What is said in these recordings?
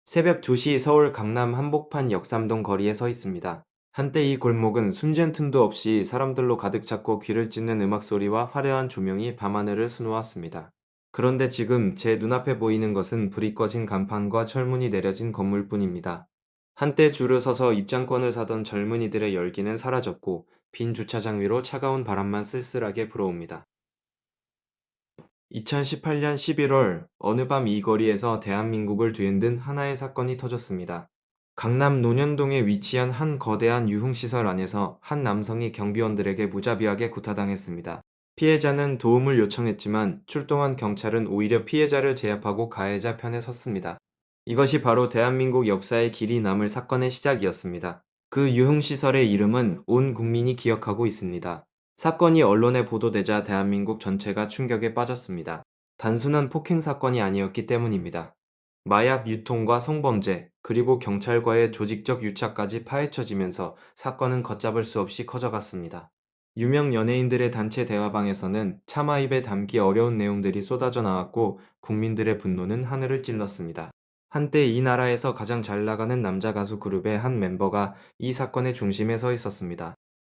새벽 2시 서울 강남 한복판 역삼동 거리에 서 있습니다. 한때 이 골목은 숨쟨 틈도 없이 사람들로 가득 찼고 귀를 찢는 음악 소리와 화려한 조명이 밤하늘을 수놓았습니다. 그런데 지금 제 눈앞에 보이는 것은 불이 꺼진 간판과 철문이 내려진 건물뿐입니다. 한때 줄을 서서 입장권을 사던 젊은이들의 열기는 사라졌고 빈 주차장 위로 차가운 바람만 쓸쓸하게 불어옵니다. 2018년 11월 어느 밤 이 거리에서 대한민국을 뒤흔든 하나의 사건이 터졌습니다. 강남 논현동에 위치한 한 거대한 유흥시설 안에서 한 남성이 경비원들에게 무자비하게 구타당했습니다. 피해자는 도움을 요청했지만 출동한 경찰은 오히려 피해자를 제압하고 가해자 편에 섰습니다. 이것이 바로 대한민국 역사에 길이 남을 사건의 시작이었습니다. 그 유흥시설의 이름은 온 국민이 기억하고 있습니다. 사건이 언론에 보도되자 대한민국 전체가 충격에 빠졌습니다. 단순한 폭행 사건이 아니었기 때문입니다. 마약 유통과 성범죄, 그리고 경찰과의 조직적 유착까지 파헤쳐지면서 사건은 걷잡을 수 없이 커져갔습니다. 유명 연예인들의 단체 대화방에서는 차마 입에 담기 어려운 내용들이 쏟아져 나왔고 국민들의 분노는 하늘을 찔렀습니다. 한때 이 나라에서 가장 잘 나가는 남자 가수 그룹의 한 멤버가 이 사건의 중심에 서 있었습니다.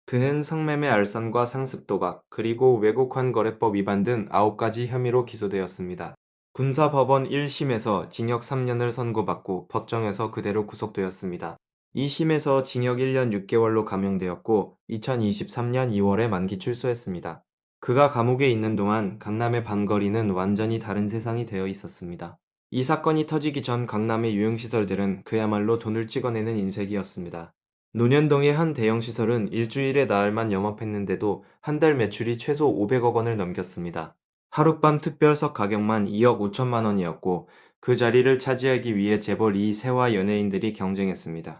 그는 성매매 알선과 상습 도박, 그리고 외국환 거래법 위반 등 9가지 혐의로 기소되었습니다. 군사법원 1심에서 징역 3년을 선고받고 법정에서 그대로 구속되었습니다. 2심에서 징역 1년 6개월로 감형되었고 2023년 2월에 만기 출소했습니다. 그가 감옥에 있는 동안 강남의 밤거리는 완전히 다른 세상이 되어 있었습니다. 이 사건이 터지기 전 강남의 유흥시설들은 그야말로 돈을 찍어내는 인쇄기였습니다. 논현동의 한 대형시설은 일주일에 나흘만 영업했는데도 한 달 매출이 최소 500억 원을 넘겼습니다. 하룻밤 특별석 가격만 2억 5천만 원이었고 그 자리를 차지하기 위해 재벌 2세와 연예인들이 경쟁했습니다.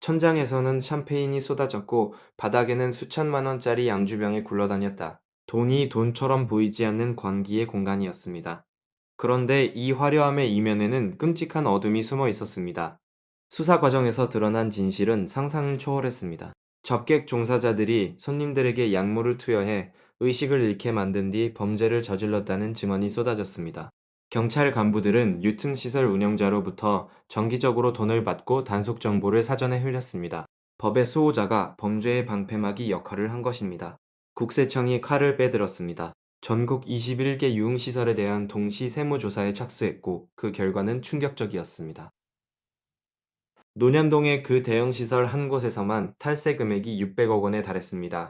천장에서는 샴페인이 쏟아졌고 바닥에는 수천만 원짜리 양주병이 굴러다녔다. 돈이 돈처럼 보이지 않는 광기의 공간이었습니다. 그런데 이 화려함의 이면에는 끔찍한 어둠이 숨어 있었습니다. 수사 과정에서 드러난 진실은 상상을 초월했습니다. 접객 종사자들이 손님들에게 약물을 투여해 의식을 잃게 만든 뒤 범죄를 저질렀다는 증언이 쏟아졌습니다. 경찰 간부들은 유흥시설 운영자로부터 정기적으로 돈을 받고 단속 정보를 사전에 흘렸습니다. 법의 수호자가 범죄의 방패막이 역할을 한 것입니다. 국세청이 칼을 빼들었습니다. 전국 21개 유흥시설에 대한 동시 세무조사에 착수했고 그 결과는 충격적이었습니다. 논현동의 그 대형시설 한 곳에서만 탈세 금액이 600억 원에 달했습니다.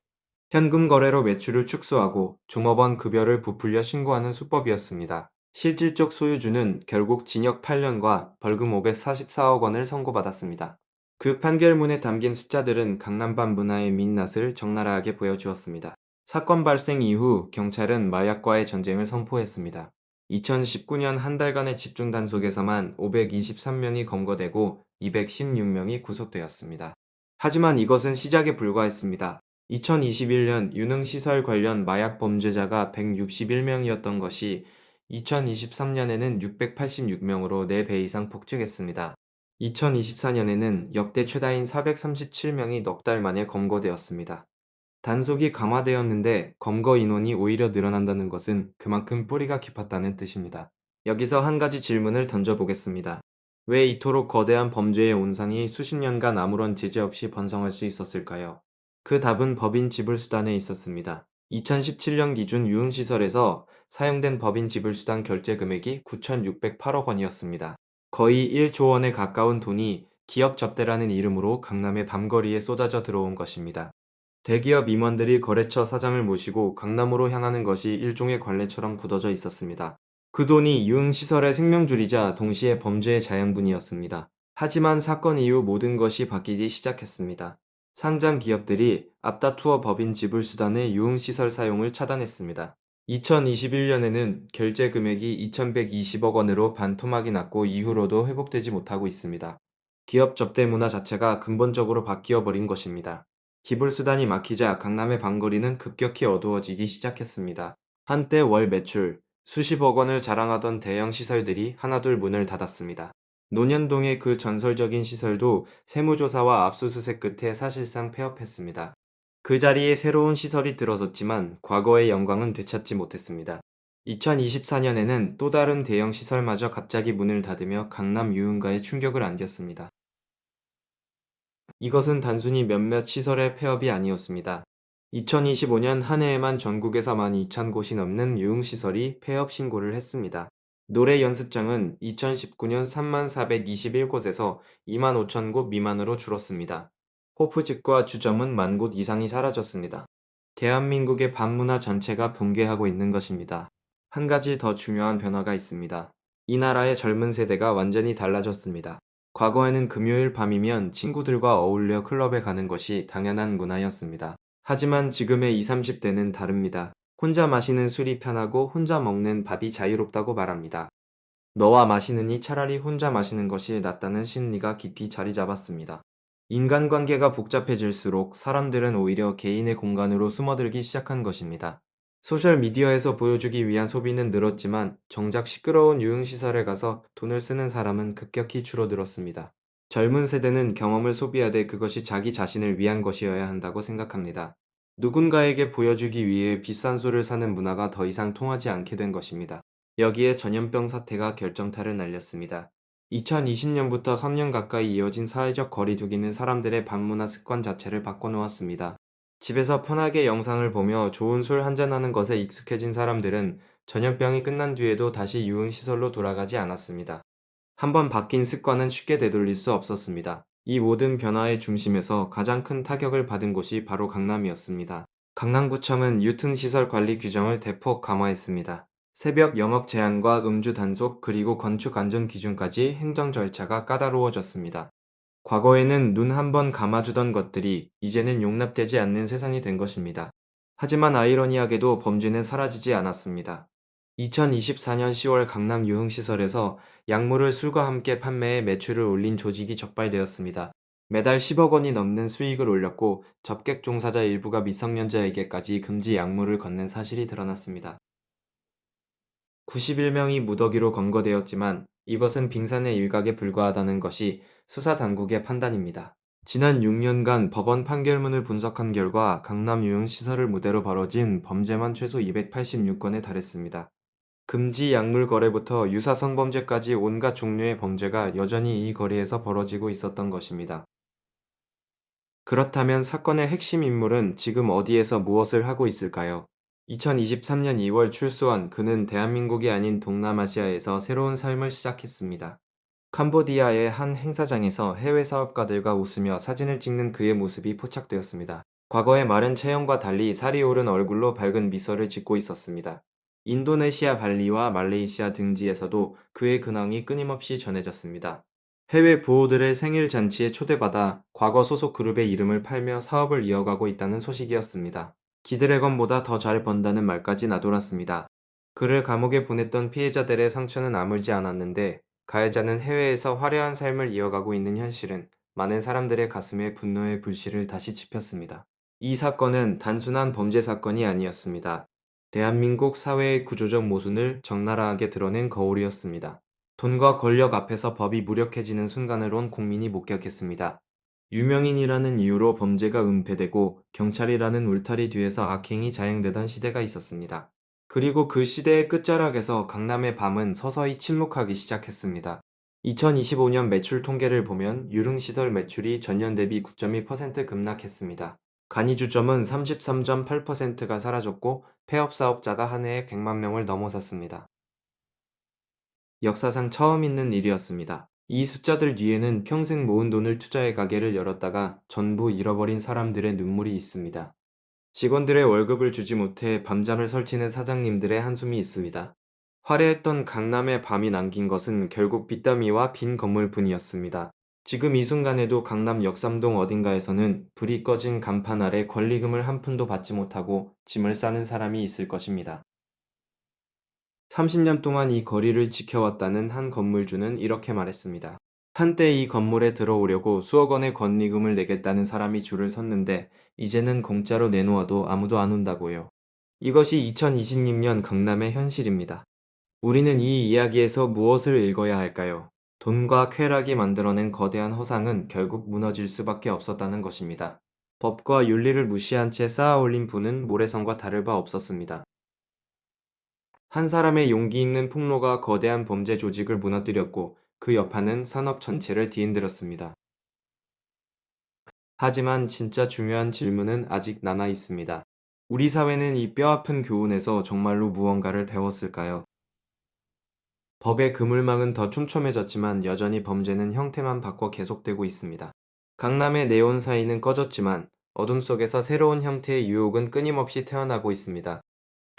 현금 거래로 매출을 축소하고 종업원 급여를 부풀려 신고하는 수법이었습니다. 실질적 소유주는 결국 징역 8년과 벌금 544억 원을 선고받았습니다. 그 판결문에 담긴 숫자들은 강남밤 문화의 민낯을 적나라하게 보여주었습니다. 사건 발생 이후 경찰은 마약과의 전쟁을 선포했습니다. 2019년 한 달간의 집중 단속에서만 523명이 검거되고 216명이 구속되었습니다. 하지만 이것은 시작에 불과했습니다. 2021년 유흥시설 관련 마약 범죄자가 161명이었던 것이 2023년에는 686명으로 4배 이상 폭증했습니다. 2024년에는 역대 최다인 437명이 넉 달 만에 검거되었습니다. 단속이 강화되었는데 검거 인원이 오히려 늘어난다는 것은 그만큼 뿌리가 깊었다는 뜻입니다. 여기서 한 가지 질문을 던져보겠습니다. 왜 이토록 거대한 범죄의 온상이 수십 년간 아무런 제재 없이 번성할 수 있었을까요? 그 답은 법인 지불수단에 있었습니다. 2017년 기준 유흥시설에서 사용된 법인 지불수단 결제 금액이 9,608억 원이었습니다. 거의 1조 원에 가까운 돈이 기업 접대라는 이름으로 강남의 밤거리에 쏟아져 들어온 것입니다. 대기업 임원들이 거래처 사장을 모시고 강남으로 향하는 것이 일종의 관례처럼 굳어져 있었습니다. 그 돈이 유흥시설의 생명줄이자 동시에 범죄의 자양분이었습니다. 하지만 사건 이후 모든 것이 바뀌기 시작했습니다. 상장 기업들이 앞다투어 법인 지불수단의 유흥시설 사용을 차단했습니다. 2021년에는 결제 금액이 2,120억 원으로 반토막이 났고 이후로도 회복되지 못하고 있습니다. 기업 접대 문화 자체가 근본적으로 바뀌어 버린 것입니다. 기불수단이 막히자 강남의 밤거리는 급격히 어두워지기 시작했습니다. 한때 월 매출 수십억 원을 자랑하던 대형 시설들이 하나둘 문을 닫았습니다. 논현동의 그 전설적인 시설도 세무조사와 압수수색 끝에 사실상 폐업했습니다. 그 자리에 새로운 시설이 들어섰지만 과거의 영광은 되찾지 못했습니다. 2024년에는 또 다른 대형 시설마저 갑자기 문을 닫으며 강남 유흥가에 충격을 안겼습니다. 이것은 단순히 몇몇 시설의 폐업이 아니었습니다. 2025년 한 해에만 전국에서 12,000곳이 넘는 유흥시설이 폐업 신고를 했습니다. 노래 연습장은 2019년 3421곳에서 25,000곳 미만으로 줄었습니다. 호프집과 주점은 10,000곳 이상이 사라졌습니다. 대한민국의 밤문화 전체가 붕괴하고 있는 것입니다. 한 가지 더 중요한 변화가 있습니다. 이 나라의 젊은 세대가 완전히 달라졌습니다. 과거에는 금요일 밤이면 친구들과 어울려 클럽에 가는 것이 당연한 문화였습니다. 하지만 지금의 20, 30대는 다릅니다. 혼자 마시는 술이 편하고 혼자 먹는 밥이 자유롭다고 말합니다. 너와 마시느니 차라리 혼자 마시는 것이 낫다는 심리가 깊이 자리 잡았습니다. 인간관계가 복잡해질수록 사람들은 오히려 개인의 공간으로 숨어들기 시작한 것입니다. 소셜미디어에서 보여주기 위한 소비는 늘었지만 정작 시끄러운 유흥시설에 가서 돈을 쓰는 사람은 급격히 줄어들었습니다. 젊은 세대는 경험을 소비하되 그것이 자기 자신을 위한 것이어야 한다고 생각합니다. 누군가에게 보여주기 위해 비싼 술을 사는 문화가 더 이상 통하지 않게 된 것입니다. 여기에 전염병 사태가 결정타를 날렸습니다. 2020년부터 3년 가까이 이어진 사회적 거리두기는 사람들의 밤문화 습관 자체를 바꿔놓았습니다. 집에서 편하게 영상을 보며 좋은 술 한잔하는 것에 익숙해진 사람들은 전염병이 끝난 뒤에도 다시 유흥시설로 돌아가지 않았습니다. 한번 바뀐 습관은 쉽게 되돌릴 수 없었습니다. 이 모든 변화의 중심에서 가장 큰 타격을 받은 곳이 바로 강남이었습니다. 강남구청은 유통시설 관리 규정을 대폭 강화했습니다. 새벽 영업 제한과 음주 단속 그리고 건축 안전 기준까지 행정 절차가 까다로워졌습니다. 과거에는 눈 한 번 감아주던 것들이 이제는 용납되지 않는 세상이 된 것입니다. 하지만 아이러니하게도 범죄는 사라지지 않았습니다. 2024년 10월 강남 유흥시설에서 약물을 술과 함께 판매해 매출을 올린 조직이 적발되었습니다. 매달 10억 원이 넘는 수익을 올렸고 접객 종사자 일부가 미성년자에게까지 금지 약물을 건넨 사실이 드러났습니다. 91명이 무더기로 검거되었지만 이것은 빙산의 일각에 불과하다는 것이 수사 당국의 판단입니다. 지난 6년간 법원 판결문을 분석한 결과 강남 유흥시설을 무대로 벌어진 범죄만 최소 286건에 달했습니다. 금지 약물 거래부터 유사 성범죄까지 온갖 종류의 범죄가 여전히 이 거리에서 벌어지고 있었던 것입니다. 그렇다면 사건의 핵심 인물은 지금 어디에서 무엇을 하고 있을까요? 2023년 2월 출소한 그는 대한민국이 아닌 동남아시아에서 새로운 삶을 시작했습니다. 캄보디아의 한 행사장에서 해외 사업가들과 웃으며 사진을 찍는 그의 모습이 포착되었습니다. 과거의 마른 체형과 달리 살이 오른 얼굴로 밝은 미소를 짓고 있었습니다. 인도네시아 발리와 말레이시아 등지에서도 그의 근황이 끊임없이 전해졌습니다. 해외 부호들의 생일 잔치에 초대받아 과거 소속 그룹의 이름을 팔며 사업을 이어가고 있다는 소식이었습니다. 지드래곤보다 더 잘 번다는 말까지 나돌았습니다. 그를 감옥에 보냈던 피해자들의 상처는 아물지 않았는데 가해자는 해외에서 화려한 삶을 이어가고 있는 현실은 많은 사람들의 가슴에 분노의 불씨를 다시 지폈습니다. 이 사건은 단순한 범죄 사건이 아니었습니다. 대한민국 사회의 구조적 모순을 적나라하게 드러낸 거울이었습니다. 돈과 권력 앞에서 법이 무력해지는 순간을 온 국민이 목격했습니다. 유명인이라는 이유로 범죄가 은폐되고 경찰이라는 울타리 뒤에서 악행이 자행되던 시대가 있었습니다. 그리고 그 시대의 끝자락에서 강남의 밤은 서서히 침묵하기 시작했습니다. 2025년 매출 통계를 보면 유흥시설 매출이 전년 대비 9.1% 급락했습니다. 간이주점은 33.8%가 사라졌고 폐업 사업자가 한 해에 100만 명을 넘어섰습니다. 역사상 처음 있는 일이었습니다. 이 숫자들 뒤에는 평생 모은 돈을 투자해 가게를 열었다가 전부 잃어버린 사람들의 눈물이 있습니다. 직원들의 월급을 주지 못해 밤잠을 설치는 사장님들의 한숨이 있습니다. 화려했던 강남의 밤이 남긴 것은 결국 빚더미와 빈 건물뿐이었습니다. 지금 이 순간에도 강남 역삼동 어딘가에서는 불이 꺼진 간판 아래 권리금을 한 푼도 받지 못하고 짐을 싸는 사람이 있을 것입니다. 30년 동안 이 거리를 지켜왔다는 한 건물주는 이렇게 말했습니다. 한때 이 건물에 들어오려고 수억 원의 권리금을 내겠다는 사람이 줄을 섰는데 이제는 공짜로 내놓아도 아무도 안 온다고요. 이것이 2026년 강남의 현실입니다. 우리는 이 이야기에서 무엇을 읽어야 할까요? 돈과 쾌락이 만들어낸 거대한 허상은 결국 무너질 수밖에 없었다는 것입니다. 법과 윤리를 무시한 채 쌓아 올린 부는 모래성과 다를 바 없었습니다. 한 사람의 용기 있는 폭로가 거대한 범죄 조직을 무너뜨렸고 그 여파는 산업 전체를 뒤흔들었습니다. 하지만 진짜 중요한 질문은 아직 남아 있습니다. 우리 사회는 이 뼈아픈 교훈에서 정말로 무언가를 배웠을까요? 법의 그물망은 더 촘촘해졌지만 여전히 범죄는 형태만 바꿔 계속되고 있습니다. 강남의 네온 사이는 꺼졌지만 어둠 속에서 새로운 형태의 유혹은 끊임없이 태어나고 있습니다.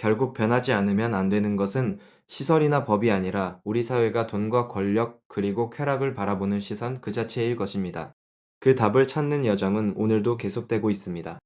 결국 변하지 않으면 안 되는 것은 시설이나 법이 아니라 우리 사회가 돈과 권력 그리고 쾌락을 바라보는 시선 그 자체일 것입니다. 그 답을 찾는 여정은 오늘도 계속되고 있습니다.